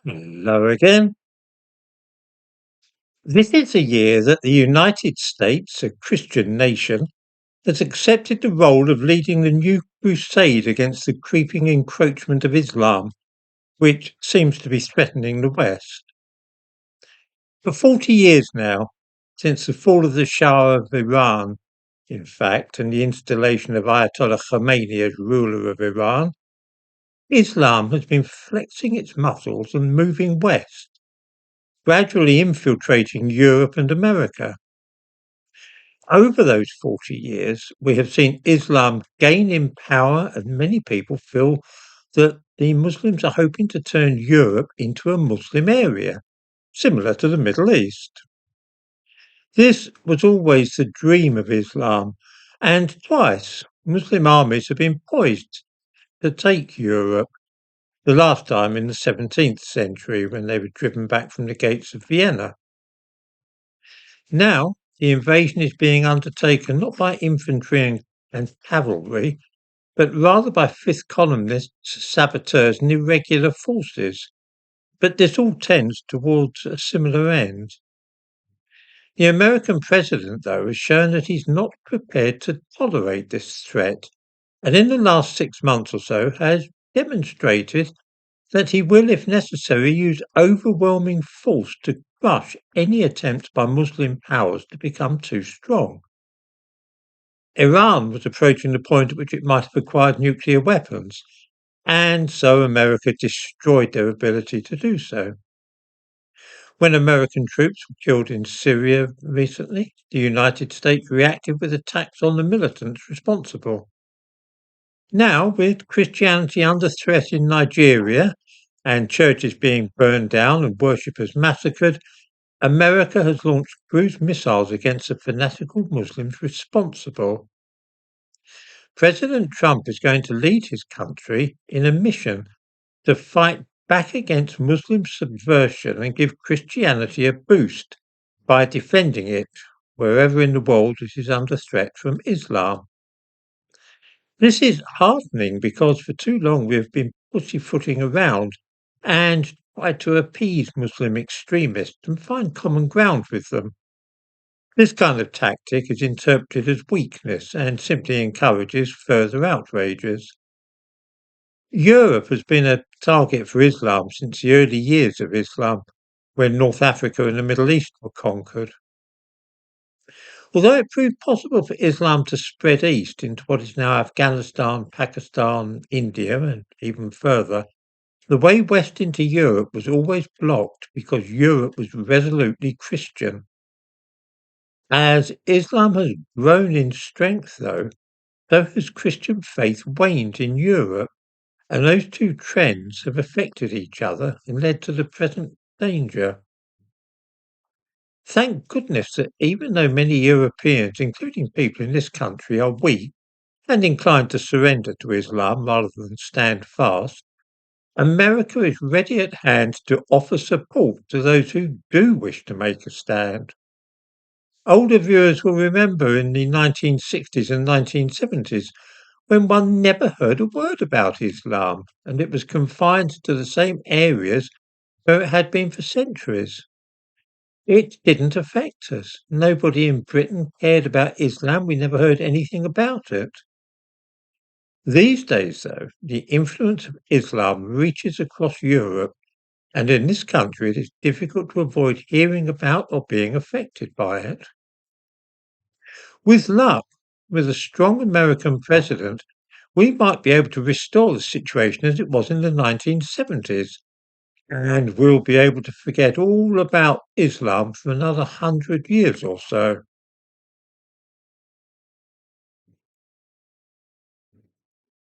Hello again. This is a year that the United States, a Christian nation, has accepted the role of leading the new crusade against the creeping encroachment of Islam, which seems to be threatening the West. For 40 years now, since the fall of the Shah of Iran, in fact, and the installation of Ayatollah Khomeini as ruler of Iran, Islam has been flexing its muscles and moving west, gradually infiltrating Europe and America. Over those 40 years, we have seen Islam gain in power, and many people feel that the Muslims are hoping to turn Europe into a Muslim area, similar to the Middle East. This was always the dream of Islam, and twice Muslim armies have been poised to take Europe, the last time in the 17th century when they were driven back from the gates of Vienna. Now, the invasion is being undertaken not by infantry and cavalry, but rather by fifth columnists, saboteurs, and irregular forces. But this all tends towards a similar end. The American president, though, has shown that he's not prepared to tolerate this threat, and in the last 6 months or so has demonstrated that he will, if necessary, use overwhelming force to crush any attempt by Muslim powers to become too strong. Iran was approaching the point at which it might have acquired nuclear weapons, and so America destroyed their ability to do so. When American troops were killed in Syria recently, the United States reacted with attacks on the militants responsible. Now, with Christianity under threat in Nigeria and churches being burned down and worshippers massacred, America has launched cruise missiles against the fanatical Muslims responsible. President Trump is going to lead his country in a mission to fight back against Muslim subversion and give Christianity a boost by defending it wherever in the world it is under threat from Islam. This is heartening because for too long we have been pussyfooting around and tried to appease Muslim extremists and find common ground with them. This kind of tactic is interpreted as weakness and simply encourages further outrages. Europe has been a target for Islam since the early years of Islam, when North Africa and the Middle East were conquered. Although it proved possible for Islam to spread east into what is now Afghanistan, Pakistan, India, and even further, the way west into Europe was always blocked because Europe was resolutely Christian. As Islam has grown in strength, though, so has Christian faith waned in Europe, and those two trends have affected each other and led to the present danger. Thank goodness that even though many Europeans, including people in this country, are weak and inclined to surrender to Islam rather than stand fast, America is ready at hand to offer support to those who do wish to make a stand. Older viewers will remember in the 1960s and 1970s when one never heard a word about Islam and it was confined to the same areas where it had been for centuries. It didn't affect us. Nobody in Britain cared about Islam. We never heard anything about it. These days, though, the influence of Islam reaches across Europe, and in this country it is difficult to avoid hearing about or being affected by it. With luck, with a strong American president, we might be able to restore the situation as it was in the 1970s, and we'll be able to forget all about Islam for another 100 years or so.